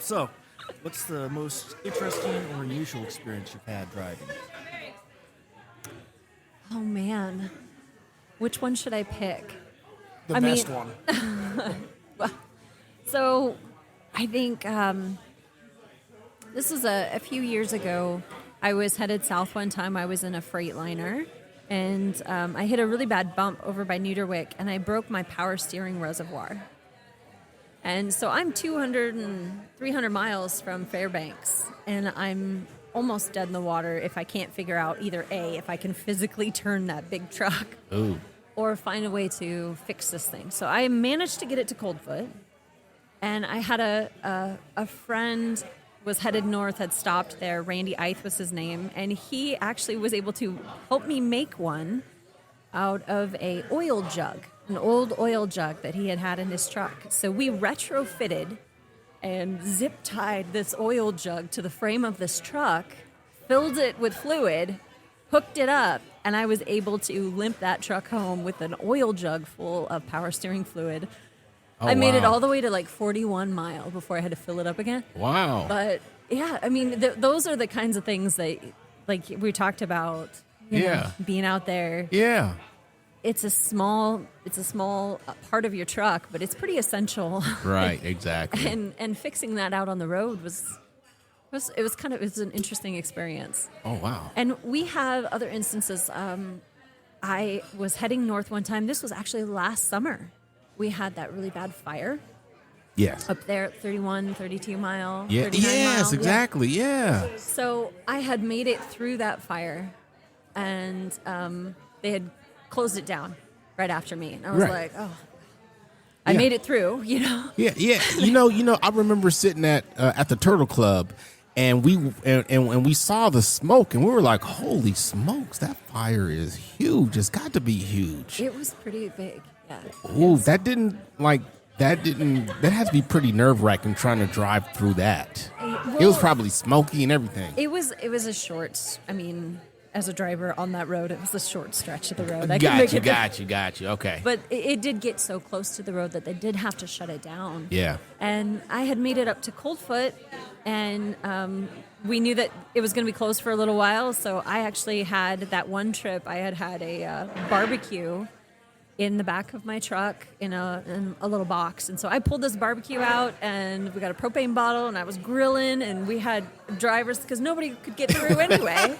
So, what's the most interesting or unusual experience you've had driving? Oh man, which one should I pick? The I best mean- one. So, I think this was a few years ago. I was headed south one time. I was in a Freightliner, and I hit a really bad bump over by Neuterwick, and I broke my power steering reservoir. And so I'm 200 and 300 miles from Fairbanks, and I'm almost dead in the water if I can't figure out either A, if I can physically turn that big truck, Ooh. or find a way to fix this thing. So I managed to get it to Coldfoot, and I had a friend was headed north, had stopped there. Randy Eith was his name, and he actually was able to help me make one out of a oil jug, an old oil jug that he had in his truck. So we retrofitted and zip tied this oil jug to the frame of this truck, filled it with fluid, hooked it up, and I was able to limp that truck home with an oil jug full of power steering fluid. Oh, I made it wow. all the way to like 41 mile before I had to fill it up again. Wow. But yeah, I mean, those are the kinds of things that, like we talked about, you know, being out there. Yeah. It's a small part of your truck, but it's pretty essential. Right. Exactly. and fixing that out on the road was an interesting experience. Oh, wow. And we have other instances. I was heading north one time. This was actually last summer. We had that really bad fire Yes. up there at 31, 32 mile. Yeah. 39 Yes. mile. Exactly. Yeah. So I had made it through that fire, and they had closed it down right after me. And I was Right. like, oh, I Yeah. made it through, you know? Yeah. Yeah. You know. I remember sitting at the Turtle Club, and we saw the smoke, and we were like, "Holy smokes! That fire is huge. It's got to be huge." It was pretty big, yeah. Ooh, that had to be pretty nerve-wracking trying to drive through that. It was probably smoky and everything. It was a short, I mean, as a driver on that road, it was a short stretch of the road. Got you. Okay. But it did get so close to the road that they did have to shut it down. Yeah. And I had made it up to Coldfoot, and we knew that it was going to be closed for a little while. So I actually had that one trip, I had a barbecue in the back of my truck in a little box. And so I pulled this barbecue out, and we got a propane bottle, and I was grilling, and we had drivers because nobody could get through anyway.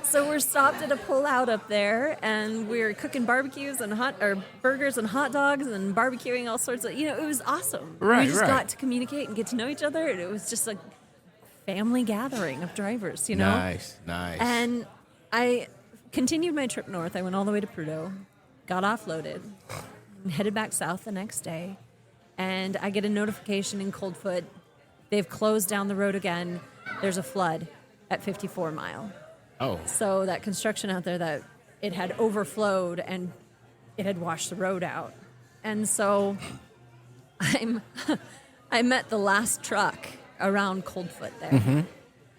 So we're stopped at a pull-out up there, and we were cooking barbecues and burgers and hot dogs and barbecuing all sorts of, it was awesome. Right, we just right. got to communicate and get to know each other, and it was just a family gathering of drivers, you know? Nice. And I continued my trip north. I went all the way to Prudhoe, got offloaded, and headed back south the next day, and I get a notification in Coldfoot. They've closed down the road again. There's a flood at 54 mile. Oh. So that construction out there, that it had overflowed and it had washed the road out. And so I met the last truck around Coldfoot there. Mm-hmm.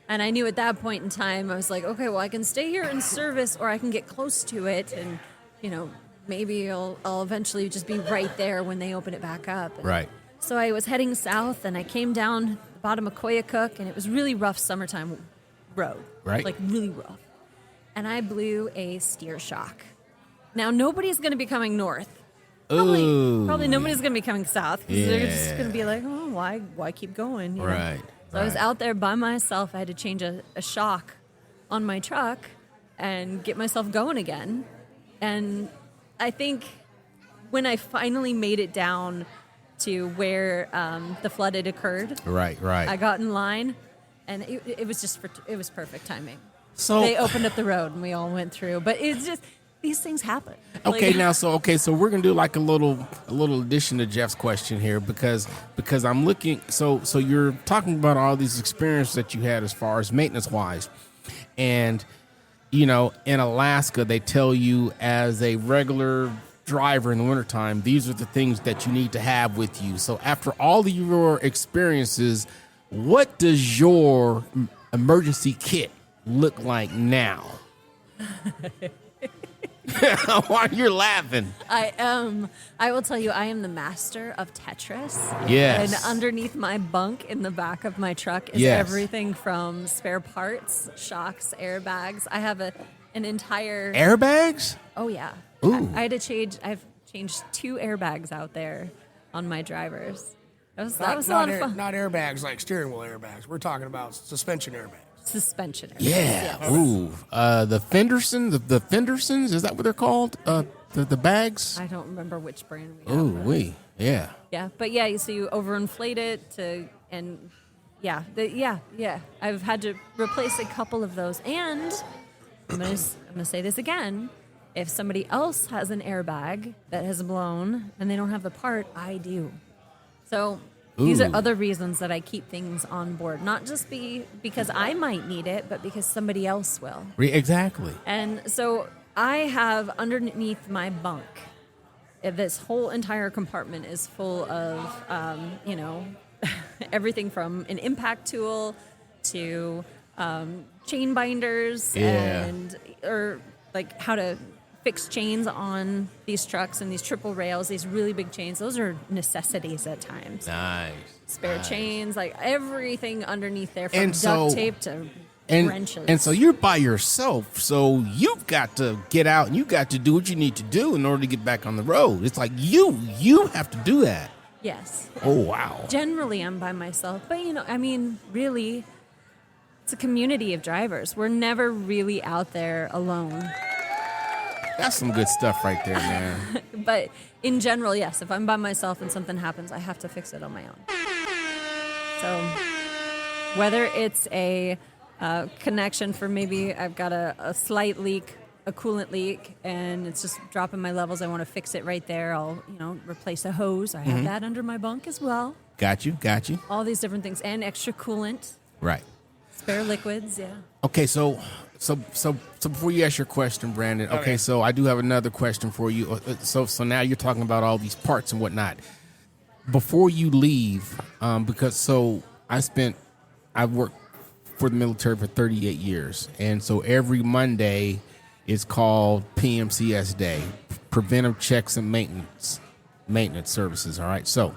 And I knew at that point in time, I was like, okay, well, I can stay here in service, or I can get close to it, and, maybe I'll eventually just be right there when they open it back up. And Right. so I was heading south, and I came down the bottom of Koyukuk, and it was really rough summertime road. Right. Like really rough. And I blew a steer shock. Now, nobody's going to be coming north. Probably nobody's going to be coming south, because they're just going to be like, oh, why keep going? you know? Right. So I was out there by myself. I had to change a shock on my truck and get myself going again. And I think when I finally made it down to where the flood had occurred, Right. I got in line, and it was perfect timing. So They opened up the road, and we all went through. But it's just, these things happen. Okay, so we're gonna do like a little addition to Jeff's question here, because I'm looking. So you're talking about all these experiences that you had as far as maintenance wise, and in Alaska they tell you as a regular driver in the wintertime, these are the things that you need to have with you. So after all of your experiences, what does your emergency kit look like now? Why you're laughing? I will tell you, I am the master of Tetris. Yes. And underneath my bunk in the back of my truck is Yes. everything from spare parts, shocks, airbags. I have an entire Airbags? Oh yeah. Ooh. I've changed 2 airbags out there on my drivers. That was a lot of fun. Not airbags like steering wheel airbags. We're talking about suspension airbags. Suspension airbags. Yeah. Yes. Ooh. The Fendersons, is that what they're called? The bags? I don't remember which brand we have. Ooh, but- yeah. Yeah, but yeah, so you overinflate it I've had to replace a couple of those, and I'm gonna say this again. If somebody else has an airbag that has blown and they don't have the part, I do. So these are Ooh. other reasons that I keep things on board, not just because I might need it, but because somebody else will. Exactly. And so I have underneath my bunk, this whole entire compartment is full of, everything from an impact tool to chain binders Yeah. or like how to fix chains on these trucks and these triple rails, these really big chains. Those are necessities at times. Nice. Spare chains, like everything underneath there, from And so- duct tape to And, wrenches. and so you're by yourself, so you've got to get out and you got to do what you need to do in order to get back on the road. It's like you have to do that. Yes. Oh, wow. Generally, I'm by myself. But, really, it's a community of drivers. We're never really out there alone. That's some good stuff right there, man. But in general, yes, if I'm by myself and something happens, I have to fix it on my own. So whether it's a connection for maybe I've got a slight leak, a coolant leak, and it's just dropping my levels, I want to fix it right there. I'll, replace a hose. I have that under my bunk as well. Got you. All these different things, and extra coolant, Right. spare liquids, yeah. Okay, so before you ask your question, Brandon, okay, so I do have another question for you. So now you're talking about all these parts and whatnot. Before you leave, because I've worked for the military for 38 years, and so every Monday is called PMCS Day, Preventive Checks and Maintenance Services. All right, so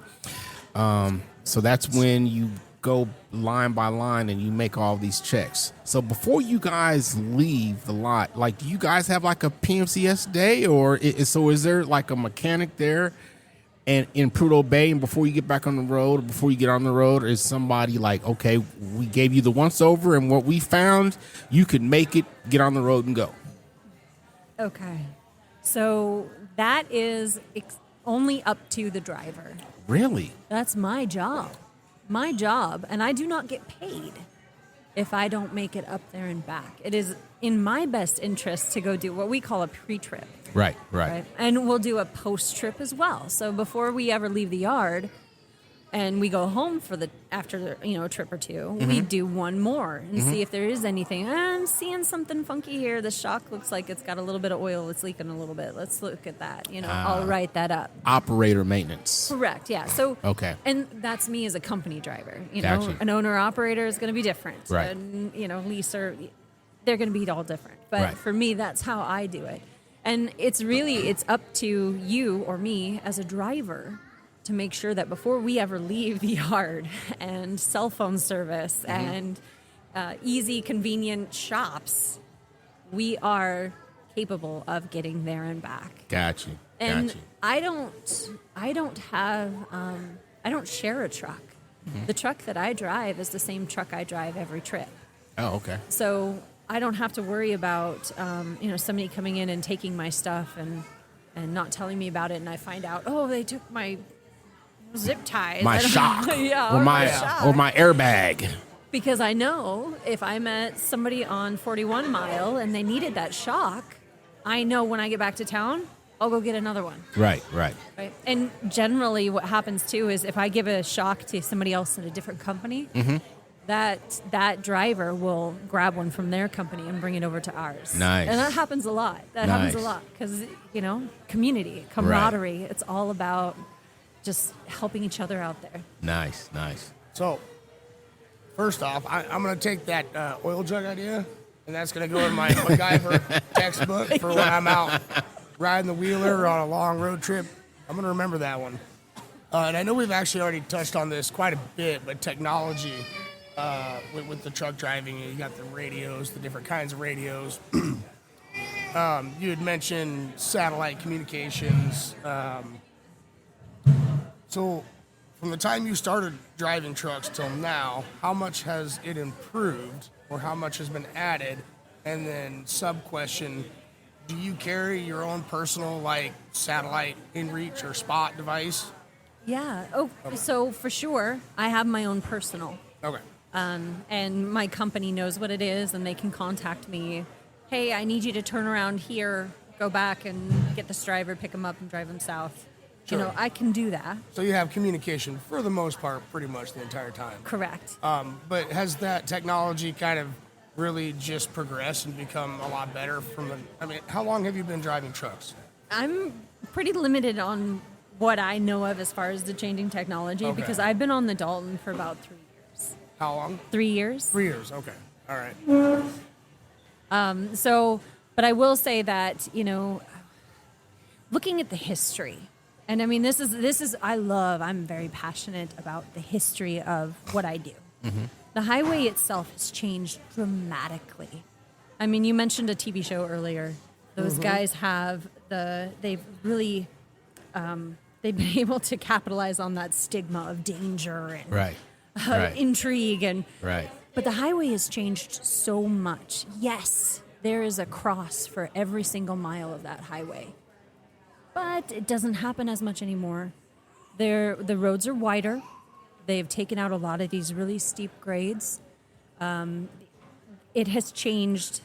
that's when you go line by line and you make all these checks. So before you guys leave the lot, like, do you guys have like a PMCS day, or is there like a mechanic there and in Prudhoe Bay, and before you get back on the road, or before you get on the road, is somebody like, okay, we gave you the once over and what we found, you could make it, get on the road and go? Okay. So that is only up to the driver. Really? That's my job. And I do not get paid if I don't make it up there and back. It is in my best interest to go do what we call a pre-trip. Right. And we'll do a post-trip as well. So before we ever leave the yard and we go home after a trip or two, we do one more and see if there is anything. I'm seeing something funky here. The shock looks like it's got a little bit of oil. It's leaking a little bit. Let's look at that. I'll write that up. Operator maintenance. Correct. Yeah. So Okay. and that's me as a company driver. Gotcha. An owner operator is going to be different. Right. And leaser, they're going to be all different. But Right. for me, that's how I do it. And it's up to you or me as a driver to make sure that before we ever leave the yard and cell phone service and easy, convenient shops, we are capable of getting there and back. Got you. And I don't share a truck. The truck that I drive is the same truck I drive every trip. Oh, okay. So I don't have to worry about somebody coming in and taking my stuff and not telling me about it, and I find out, oh, they took my zip ties, My shock. yeah, or my shock. or my airbag. Because I know if I met somebody on 41 Mile and they needed that shock, I know when I get back to town, I'll go get another one. Right. Right. And generally what happens too is if I give a shock to somebody else in a different company, that driver will grab one from their company and bring it over to ours. Nice. And that happens a lot. Happens a lot because, community, camaraderie, It's all about just helping each other out there. Nice. So, first off, I'm going to take that oil jug idea and that's going to go in my MacGyver textbook for when I'm out riding the wheeler on a long road trip. I'm going to remember that one. And I know we've actually already touched on this quite a bit, but technology with the truck driving, you got the radios, the different kinds of radios. You had mentioned satellite communications. So from the time you started driving trucks till now, how much has it improved or how much has been added? And then sub-question, do you carry your own personal satellite inReach or spot device? Yeah. Oh, so for sure, I have my own personal. Okay. And my company knows what it is, and they can contact me. Hey, I need you to turn around here, go back and get this driver, pick him up, and drive him south. Sure. You know, I can do that. So you have communication for the most part pretty much the entire time. Correct. But has that technology kind of really just progressed and become a lot better how long have you been driving trucks? I'm pretty limited on what I know of as far as the changing technology because I've been on the Dalton for about 3 years. How long? 3 years. 3 years, okay. All right. But I will say that, looking at the history, and I mean, this is I'm very passionate about the history of what I do. Mm-hmm. The highway itself has changed dramatically. I mean, you mentioned a TV show earlier. Those guys they've really, they've been able to capitalize on that stigma of danger and intrigue but the highway has changed so much. Yes, there is a cross for every single mile of that highway, but it doesn't happen as much anymore. The roads are wider. They've taken out a lot of these really steep grades. It has changed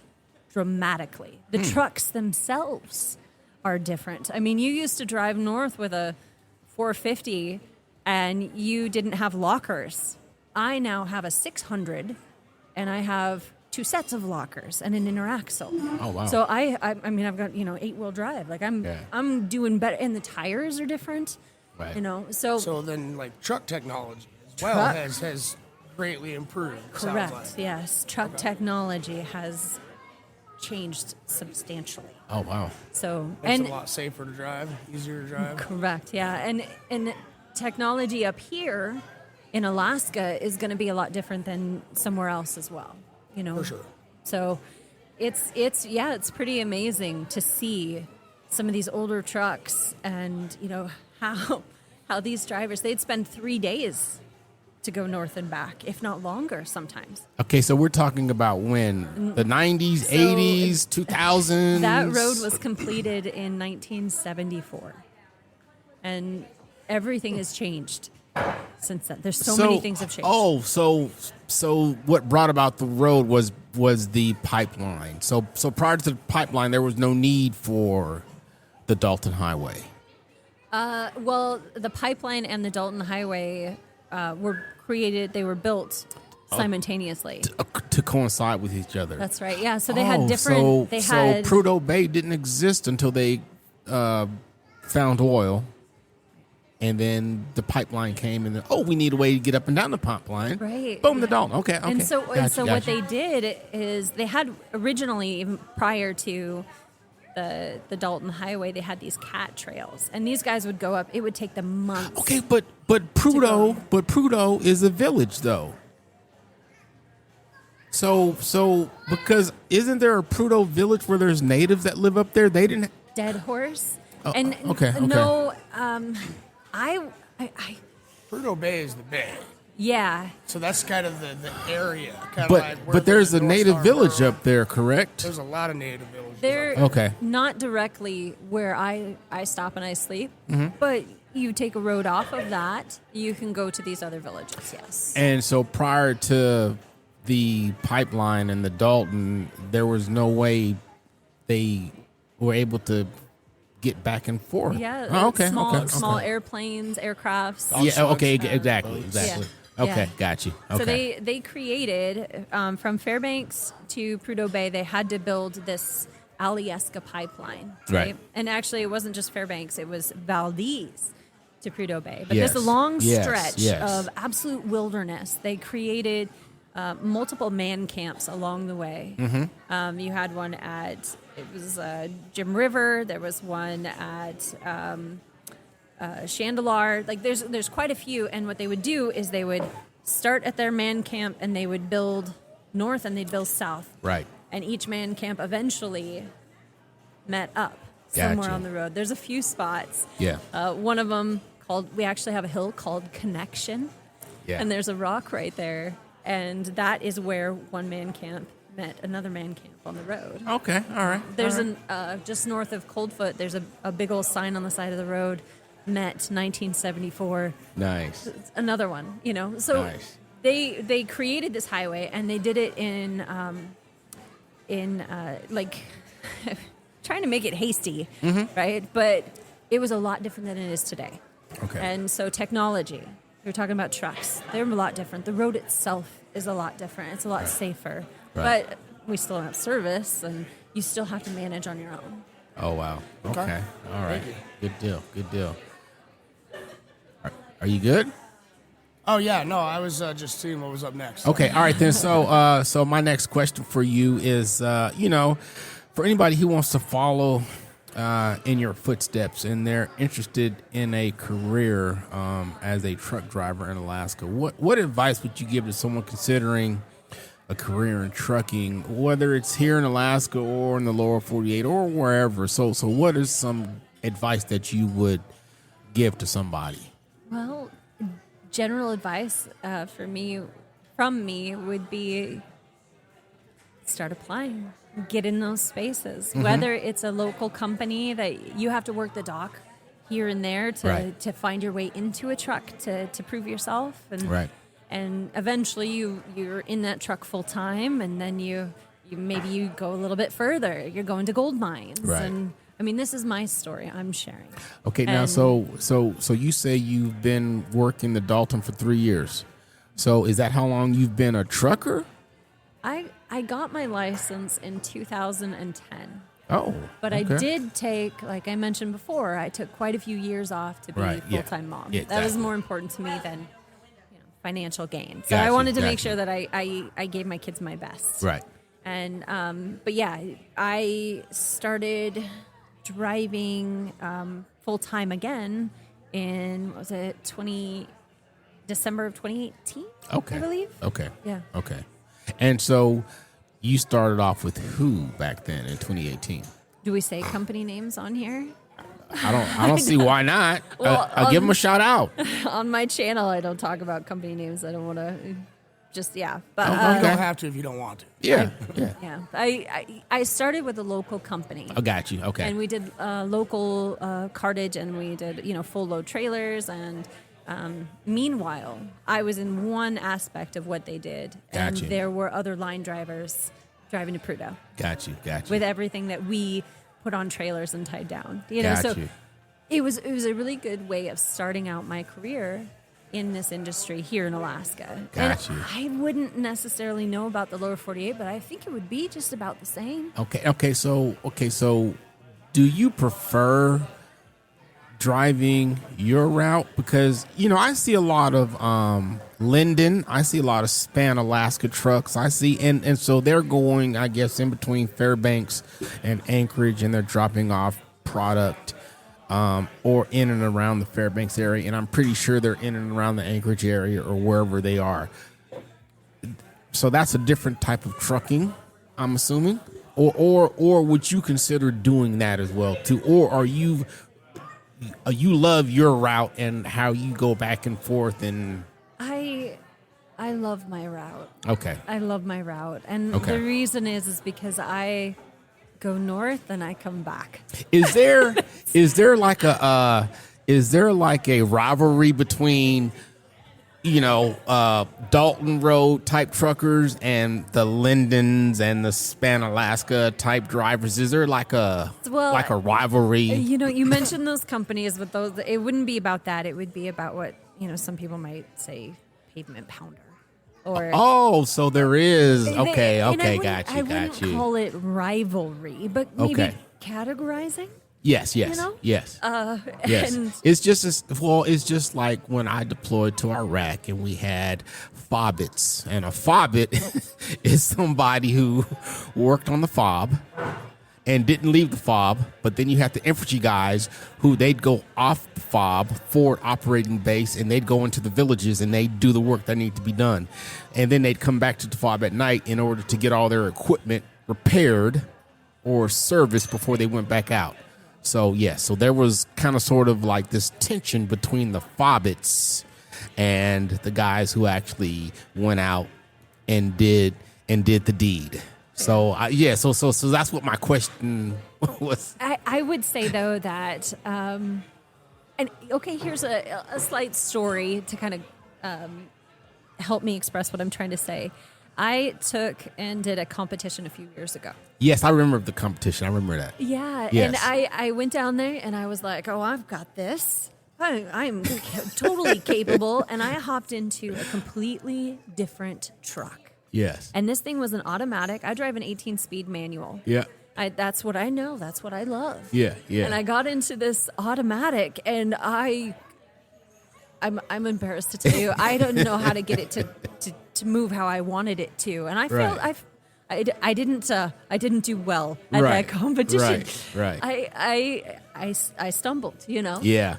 dramatically. The trucks themselves are different. I mean, you used to drive north with a 450 and you didn't have lockers. I now have a 600 and I have 2 sets of lockers and an inner axle. Oh wow. So I mean I've got 8-wheel drive. Like I'm doing better, and the tires are different. Right. So then truck technology as well has greatly improved. Correct. Sounds like. Yes, truck technology has changed substantially. Oh wow. So It's a lot safer to drive, easier to drive. Correct. Yeah, and technology up here in Alaska is going to be a lot different than somewhere else as well. For sure. So it's pretty amazing to see some of these older trucks and how these drivers, they'd spend 3 days to go north and back, if not longer sometimes. Okay, so we're talking about when? The 90s, 80s, 2000s? That road was completed in 1974. And everything has changed since then. There's so many things have changed. Oh, so what brought about the road was the pipeline. So prior to the pipeline, there was no need for the Dalton Highway. Well, the pipeline and the Dalton Highway were created. They were built simultaneously To coincide with each other. That's right. Yeah. So they had different. So Prudhoe Bay didn't exist until they found oil. And then the pipeline came, and then, we need a way to get up and down the pipeline. Right. Boom, the Dalton. Okay. And so Gotcha. what they did is they had originally, even prior to the Dalton Highway, they had these cat trails, and these guys would go up. It would take them months. Okay, but Prudhoe is a village, though. So because isn't there a Prudhoe village where there's natives that live up there? They didn't. Dead Horse. Oh, and okay. No, I Prudhoe Bay is the bay. Yeah. So that's kind of the area. But there's a native village up there, correct? There's a lot of native villages. They're not directly where I stop and I sleep, but you take a road off of that, you can go to these other villages, yes. And so prior to the pipeline and the Dalton, there was no way they were able to get back and forth. Yeah. Small airplanes, aircrafts. Yeah. Okay. Exactly. Yeah. Okay. Yeah. Got you. Okay. So they created from Fairbanks to Prudhoe Bay. They had to build this Alyeska pipeline, right? And actually, it wasn't just Fairbanks; it was Valdez to Prudhoe Bay. But this long stretch of absolute wilderness. They created multiple man camps along the way. You had one at Jim River. There was one at Chandelar. Like there's quite a few. And what they would do is they would start at their man camp and they would build north and they'd build south. Right. And each man camp eventually met up somewhere Gotcha. on the road. There's a few spots. Yeah. One of them we actually have a hill called Connection. Yeah. And there's a rock right there. And that is where one man camp met another man camp on the road. Okay. All right. There's all right. just north of Coldfoot, there's a big old sign on the side of the road, met 1974. Nice. It's another one, So Nice. they created this highway and they did it in like trying to make it hasty, right? But it was a lot different than it is today. Okay. And so technology, you're talking about trucks, they're a lot different. The road itself is a lot different. It's a lot safer. Right. But we still don't have service and you still have to manage on your own. Oh, wow. Okay. All right. Good deal. Good deal. Are you good? Oh yeah, no, I was just seeing what was up next. Okay. All right then. So my next question for you is, for anybody who wants to follow in your footsteps and they're interested in a career as a truck driver in Alaska, what advice would you give to someone considering a career in trucking, whether it's here in Alaska or in the lower 48 or wherever? So what is some advice that you would give to somebody? Well, general advice from me would be start applying, get in those spaces. Whether it's a local company that you have to work the dock here and there to find your way into a truck to prove yourself, and eventually you're in that truck full time, and then you go a little bit further. You're going to gold mines, and I mean, this is my story I'm sharing. Okay, now, so you say you've been working the Dalton for 3 years. So is that how long you've been a trucker? I got my license in 2010. Oh, But okay. I did take, like I mentioned before, I took quite a few years off to be a full-time mom. Yeah, That was exactly. more important to me than financial gain. So Gotcha, I wanted to make gotcha. sure that I gave my kids my best. Right. And but yeah, I started driving full-time again in, what was it, December of 2018, Okay. I believe. Okay. Yeah. Okay. And so you started off with who back then in 2018? Do we say company names on here? I don't see why not. Well, I'll give them a shout out. On my channel, I don't talk about company names. I don't want to just, But You Okay. don't have to if you don't want to. Yeah. yeah, I started with a local company. I got you. Okay. And we did local cartage, and we did, full load trailers. And meanwhile, I was in one aspect of what they did. And Gotcha. there were other line drivers driving to Prudhoe Got you. with everything that we put on trailers and tied down. Got So you. it was a really good way of starting out my career in this industry here in Alaska. Got And you. I wouldn't necessarily know about the lower 48, but I think it would be just about the same. Okay. So do you prefer driving your route? Because I see a lot of Linden, I see a lot of Span Alaska trucks. I see and so they're going, I guess, in between Fairbanks and Anchorage, and they're dropping off product or in and around the Fairbanks area, and I'm pretty sure they're in and around the Anchorage area or wherever they are. So that's a different type of trucking, I'm assuming, or would you consider doing that as well too, or are you love your route and how you go back and forth? And I love my route. okay, I love my route. And Okay. the reason is because I go north and I come back. is there like a rivalry between Dalton Road type truckers and the Lindens and the Span Alaska type drivers? Is there like a rivalry? You mentioned those companies, but it wouldn't be about that. It would be about what, some people might say pavement pounder. Or So there is. And Okay, I got wouldn't you. call it rivalry, but maybe Okay. categorizing. Yes, yes, You know? yes, yes. and It's just it's just like when I deployed to Iraq and we had fobbits, and a fobbit is somebody who worked on the fob and didn't leave the fob, but then you have the infantry guys who they'd go off the fob forward operating base and they'd go into the villages and they'd do the work that needed to be done, and then they'd come back to the fob at night in order to get all their equipment repaired or serviced before they went back out. So, yes, so there was kind of sort of like this tension between the fobbits and the guys who actually went out and did the deed. So, so that's what my question was. I would say, though, that, and okay, here's a slight story to kind of help me express what I'm trying to say. I took and did a competition a few years ago. Yes, I remember the competition. I remember that. Yeah, Yes. and I went down there and I was like, oh, I've got this. I'm totally capable. And I hopped into a completely different truck. Yes. And this thing was an automatic. I drive an 18-speed manual. Yeah. That's what I know. That's what I love. Yeah, yeah. And I got into this automatic, and I'm embarrassed to tell you, I don't know how to get it to move how I wanted it to, and I felt Right. I didn't do well at that competition. Right. I stumbled, you know. Yeah.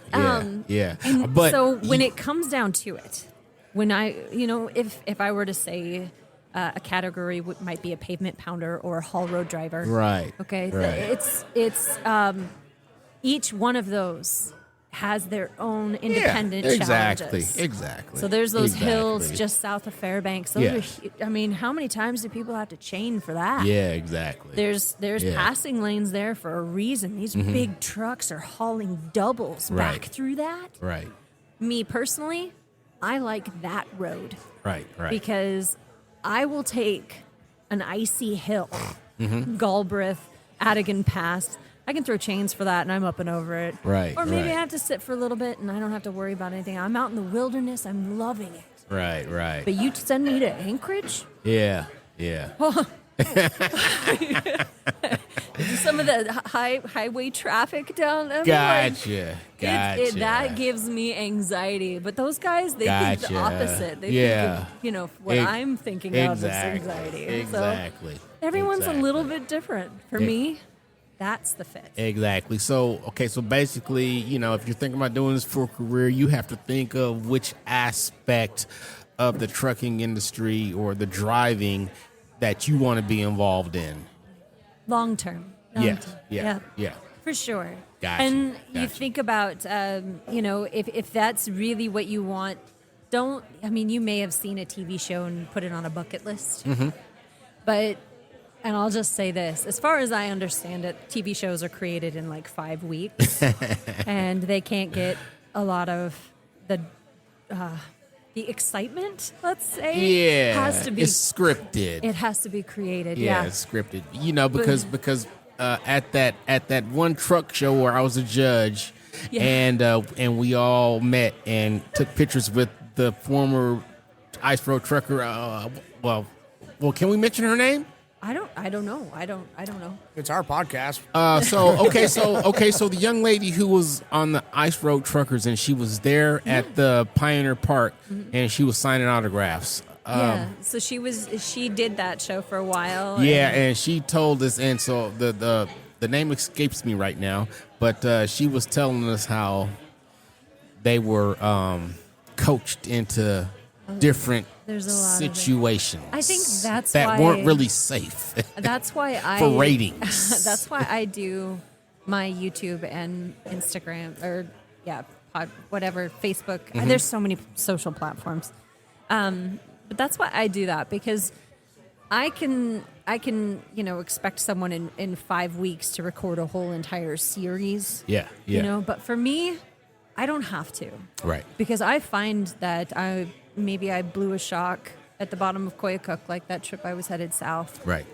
Yeah. And But so when it comes down to it, when if I were to say a category might be a pavement pounder or a haul road driver, Right. Okay, Right. it's each one of those has their own independent challenges. Exactly. So there's those hills Exactly. just south of Fairbanks. Those Yeah. I mean, how many times do people have to chain for that? Yeah, exactly. There's Yeah. passing lanes there for a reason. These big trucks are hauling doubles Right. back through that. Right. Me personally, I like that road Right. because I will take an icy hill, Galbraith, Adigan Pass. I can throw chains for that, and I'm up and over it. Right, Or maybe right. I have to sit for a little bit, and I don't have to worry about anything. I'm out in the wilderness. I'm loving it. Right. But you send me to Anchorage? Yeah. Some of the highway traffic down there. Gotcha. That gives me anxiety. But those guys, they think the Gotcha. opposite. They Yeah. think of, what I'm thinking of is anxiety. Exactly. So everyone's a little bit different. For me, that's the fit. Exactly. So, so basically, if you're thinking about doing this for a career, you have to think of which aspect of the trucking industry or the driving that you want to be involved in. Long term. Yeah. For sure. Gotcha, And you gotcha. think about, if that's really what you want, you may have seen a TV show and put it on a bucket list. But, and I'll just say this, as far as I understand it, TV shows are created in like 5 weeks and they can't get a lot of the excitement, let's say. Yeah. Has to be It's scripted. It has to be created. Yeah, it's scripted. Because at that one truck show where I was a judge, and we all met and took pictures with the former ice road trucker. Well, can we mention her name? I don't know. I don't know. It's our podcast. So the young lady who was on the Ice Road Truckers, and she was there at the Pioneer Park, and she was signing autographs. So she did that show for a while. And she told us, and so the name escapes me right now, but she was telling us how they were coached into different There's a lot of it. situations. I think that's that why- weren't really safe. That's why for ratings. That's why I do my YouTube and Instagram whatever, Facebook. There's so many social platforms. But that's why I do that, because I can expect someone in 5 weeks to record a whole entire series. Yeah. But for me, I don't have to. Right. Because I find that I blew a shock at the bottom of Koyukuk, like that trip I was headed south. Right.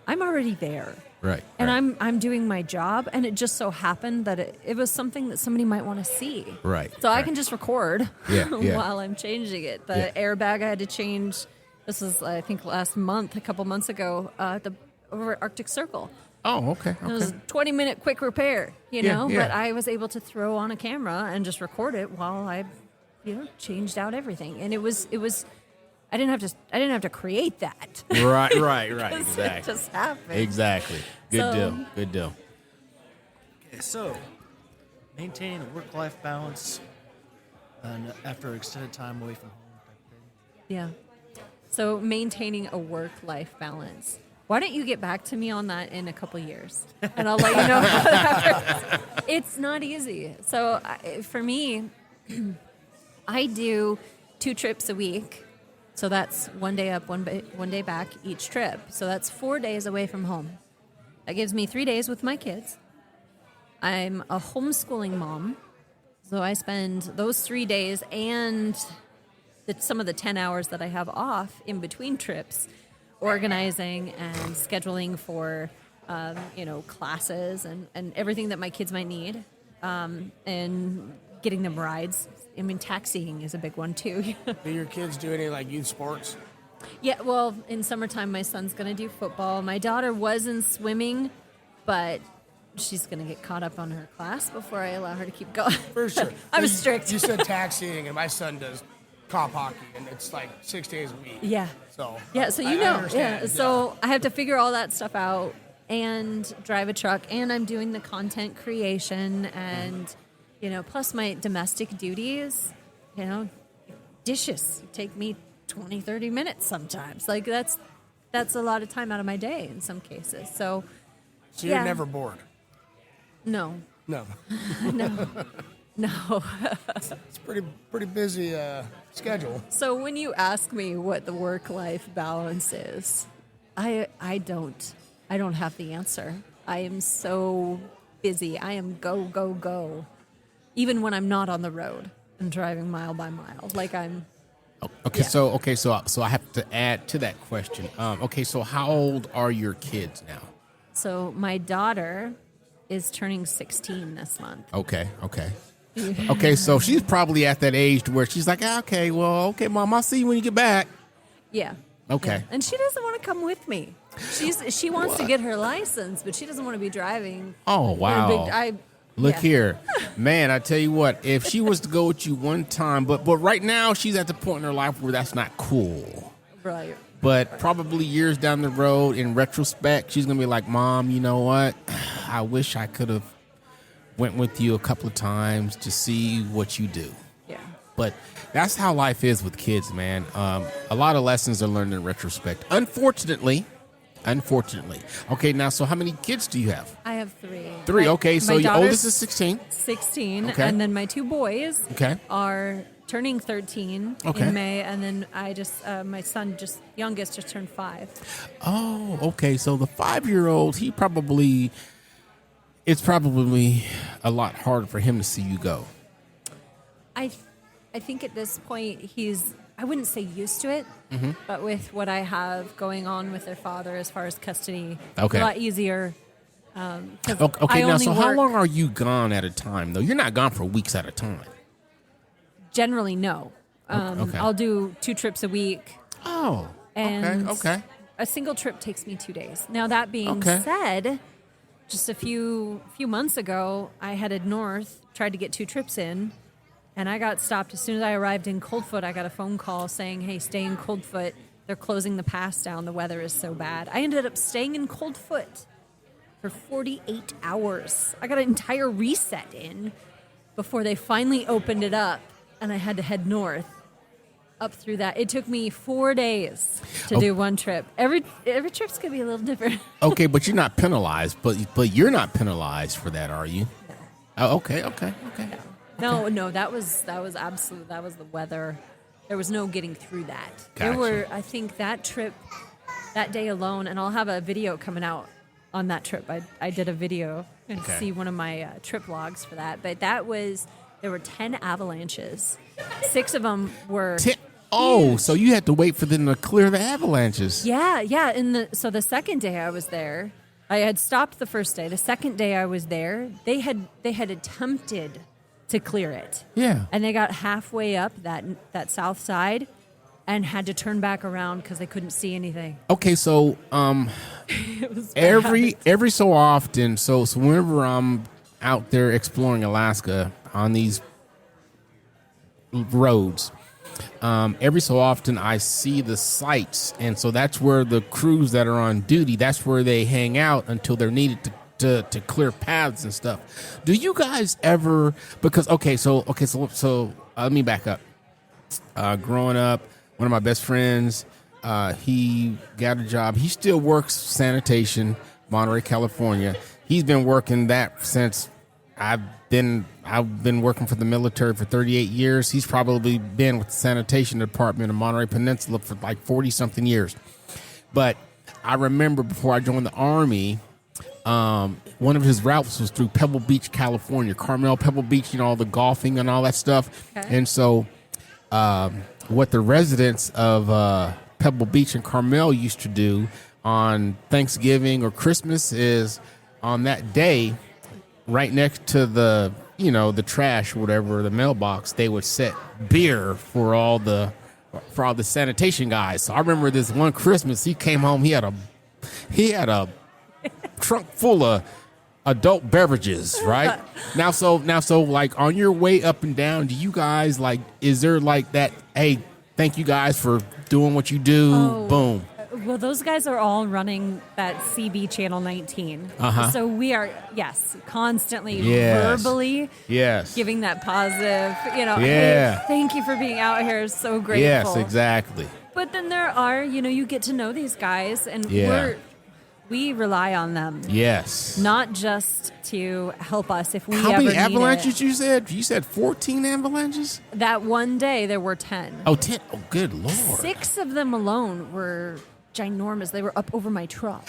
I'm already there. Right. And right. I'm doing my job, and it just so happened that it was something that somebody might want to see. Right. So I right. can just record Yeah. while I'm changing it. The airbag I had to change, this was, I think, a couple months ago, over at Arctic Circle. Oh, okay. It was Okay. a 20-minute quick repair, Yeah, know, yeah. but I was able to throw on a camera and just record it while I, changed out everything. And it was I didn't have to create that. Right. 'Cause Exactly. It just happened. Exactly. So- Good deal. Okay, so maintaining a work-life balance and after extended time away from home. Type of thing. Yeah. So maintaining a work-life balance. Why don't you get back to me on that in a couple years, and I'll let you know how that works. It's not easy. So for me, I do 2 trips a week. So that's 1 day up, 1 day back each trip. So that's 4 days away from home. That gives me 3 days with my kids. I'm a homeschooling mom. So I spend those 3 days and some of the 10 hours that I have off in between trips organizing and scheduling for, classes and everything that my kids might need, and getting them rides. I mean, taxiing is a big one too. Do your kids do any like youth sports? Yeah, well, in summertime, my son's going to do football. My daughter was in swimming, but she's going to get caught up on her class before I allow her to keep going. For sure. I'm strict. You said taxiing, and my son does cop hockey, and it's like 6 days a week. Yeah. So Yeah, so I understand. Yeah, so I have to figure all that stuff out and drive a truck, and I'm doing the content creation and, plus my domestic duties, dishes take me 20, 30 minutes sometimes. Like that's a lot of time out of my day in some cases. So So you're yeah. never bored? No. No. No. It's pretty busy schedule. So when you ask me what the work-life balance is, I don't have the answer. I am so busy. I am go, go, go. Even when I'm not on the road and driving mile by mile. Like I'm Okay, Yeah. so I have to add to that question. So how old are your kids now? So my daughter is turning 16 this month. Okay. Okay, so she's probably at that age to where she's like, okay, Mom, I'll see you when you get back. Yeah. Okay. Yeah. And she doesn't want to come with me. She wants to get her license, but she doesn't want to be driving. Oh, wow. Look yeah. here, man, I tell you what, if she was to go with you one time, but right now she's at the point in her life where that's not cool. Right. But probably years down the road, in retrospect, she's going to be like, Mom, you know what? I wish I could have went with you a couple of times to see what you do. Yeah. But that's how life is with kids, man. A lot of lessons are learned in retrospect. Unfortunately. Okay, now, so how many kids do you have? I have 3. 3, okay. So my your daughter's oldest is 16. 16, Okay. and then my 2 boys Okay. are turning 13 Okay. in May, and then my son, youngest, just turned 5. Oh, okay. So the 5-year-old, it's probably a lot harder for him to see you go. I think at this point he's, I wouldn't say used to it, Mm-hmm. but with what I have going on with their father as far as custody, Okay. it's a lot easier. 'Cause Okay, I now, only so how work- long are you gone at a time, though? You're not gone for weeks at a time. Generally, no. Okay. I'll do 2 trips a week, Oh, and okay. a single trip takes me 2 days. Now, that being Okay. said, just a few months ago, I headed north, tried to get 2 trips in, and I got stopped. As soon as I arrived in Coldfoot, I got a phone call saying, hey, stay in Coldfoot. They're closing the pass down. The weather is so bad. I ended up staying in Coldfoot for 48 hours. I got an entire reset in before they finally opened it up, and I had to head north up through that. It took me 4 days to do one trip. Every trip's going to be a little different. Okay, but you're not penalized. But you're not penalized for that, are you? No. Oh, okay. No, that was absolute. That was the weather. There was no getting through that. Gotcha. There were, I think, that trip, that day alone, and I'll have a video coming out on that trip. I did a video and Okay. see one of my trip logs for that. But there were 10 avalanches. 6 of them were. Oh, so you had to wait for them to clear the avalanches. Yeah. So the second day I was there, I had stopped the first day. The second day I was there, they had attempted to clear it. Yeah. And they got halfway up that south side, and had to turn back around because they couldn't see anything. Okay, so It was every bad. so often, so whenever I'm out there exploring Alaska on these roads, every so often I see the sites, and so that's where the crews that are on duty, that's where they hang out until they're needed to clear paths and stuff. Do you guys ever, because so let me back up. Growing up, one of my best friends, he got a job. He still works sanitation, Monterey, California. He's been working that since I've been working for the military for 38 years. He's probably been with the sanitation department of Monterey Peninsula for like 40 something years. But I remember before I joined the Army, one of his routes was through Pebble Beach, California, Carmel, Pebble Beach, all the golfing and all that stuff. Okay. And so what the residents of Pebble Beach and Carmel used to do on Thanksgiving or Christmas is on that day, right next to the trash or whatever, the mailbox, they would set beer for all the sanitation guys. So I remember this one Christmas, he came home, he had a trunk full of adult beverages, right? Now so like on your way up and down, do you guys like, is there like that, hey, thank you guys for doing what you do, boom. Well, those guys are all running that CB Channel 19. Uh-huh. So we are, constantly Yes. verbally Yes. giving that positive, Yeah. hey, thank you for being out here. So grateful. Yes, exactly. But then there are, you get to know these guys, and Yeah. we rely on them. Yes. Not just to help us if we How ever many need avalanches it. you said? You said 14 avalanches? That one day there were 10. Oh, 10. Oh, good Lord. 6 of them alone were ginormous. They were up over my truck.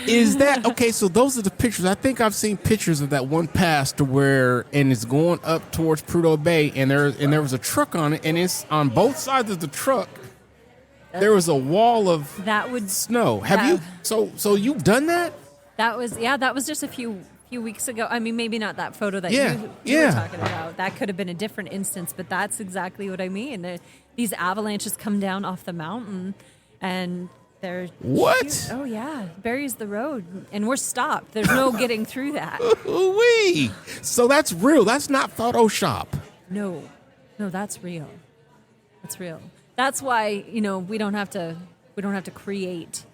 Is that okay? So those are the pictures. I think I've seen pictures of that one pass to where, and it's going up towards Prudhoe Bay, and there was a truck on it, and it's on both sides of the truck. There was a wall of That would snow. Have you? So you've done that? That was just a few weeks ago. I mean, maybe not that photo that Yeah, you yeah. were talking about. That could have been a different instance, but that's exactly what I mean. These avalanches come down off the mountain, and they're What? shoot, oh yeah, buries the road, and we're stopped. There's no getting through that. Ooh-wee. So that's real. That's not Photoshop. No, that's real. That's real. That's why we don't have to create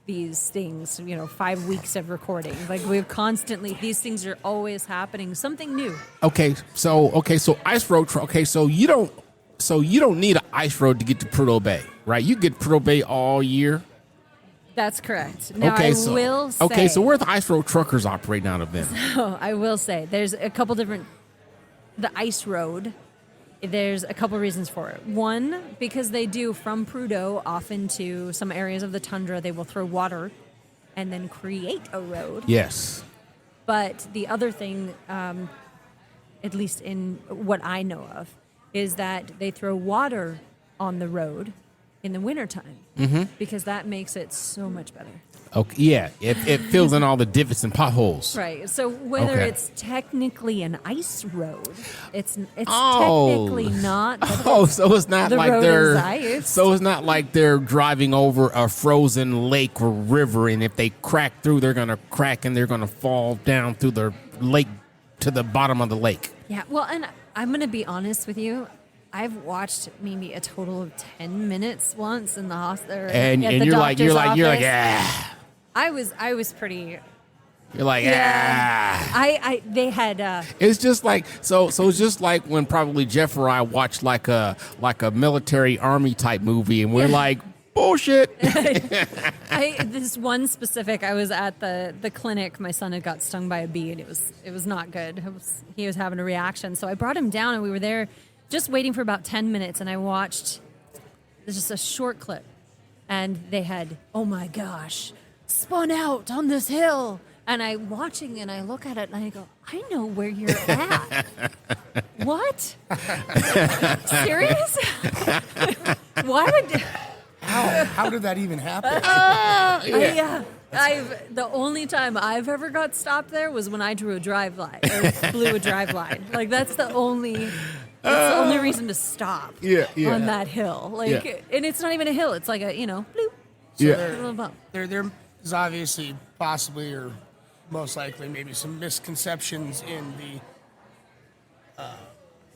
these things. 5 weeks of recording. Like we've constantly, these things are always happening. Something new. So ice road. So you don't need an ice road to get to Prudhoe Bay, right? You get Prudhoe Bay all year. That's correct. Now will say. Okay, so where are the ice road truckers operating out of then? I will say there's a couple different. The ice road. There's a couple reasons for it. One, because they do from Prudhoe off into some areas of the tundra, they will throw water and then create a road. Yes. But the other thing, at least in what I know of, is that they throw water on the road in the wintertime because that makes it so much better. Okay. Yeah. It fills in all the divots and potholes. Right. So whether Okay. it's technically an ice road, it's Oh. technically not. But Oh, so it's not The like road they're is ice. so it's not like they're driving over a frozen lake or river, and if they crack through, they're gonna crack and they're gonna fall down through the lake to the bottom of the lake. Yeah. Well, and I'm going to be honest with you. I've watched maybe a total of 10 minutes once in the hospital. And at the you're like doctor's office. yeah. I was pretty. You're like Yeah. They had. It's just like so it's just like when probably Jeff or I watched like a military army type movie, and we're like, bullshit. This one specific. I was at the clinic. My son had got stung by a bee, and it was not good. He was having a reaction. So I brought him down, and we were there just waiting for about 10 minutes, and I watched just a short clip, and they had, oh my gosh, spun out on this hill. And I'm watching and I look at it and I go, I know where you're at. What? Serious? Why would... How did that even happen? The only time I've ever got stopped there was when I drew a drive line or blew a drive line. Like that's the only reason to stop. Yeah, yeah. On that hill, like, Yeah. and it's not even a hill. It's like a bloop, So Yeah. a little bump. there is obviously possibly or most likely maybe some misconceptions in the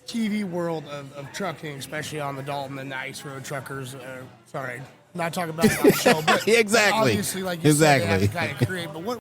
TV world of trucking, especially on the Dalton and the ice road truckers. Sorry, not talking about that show, but Exactly. obviously, like you said, they have Exactly. to kind of create. But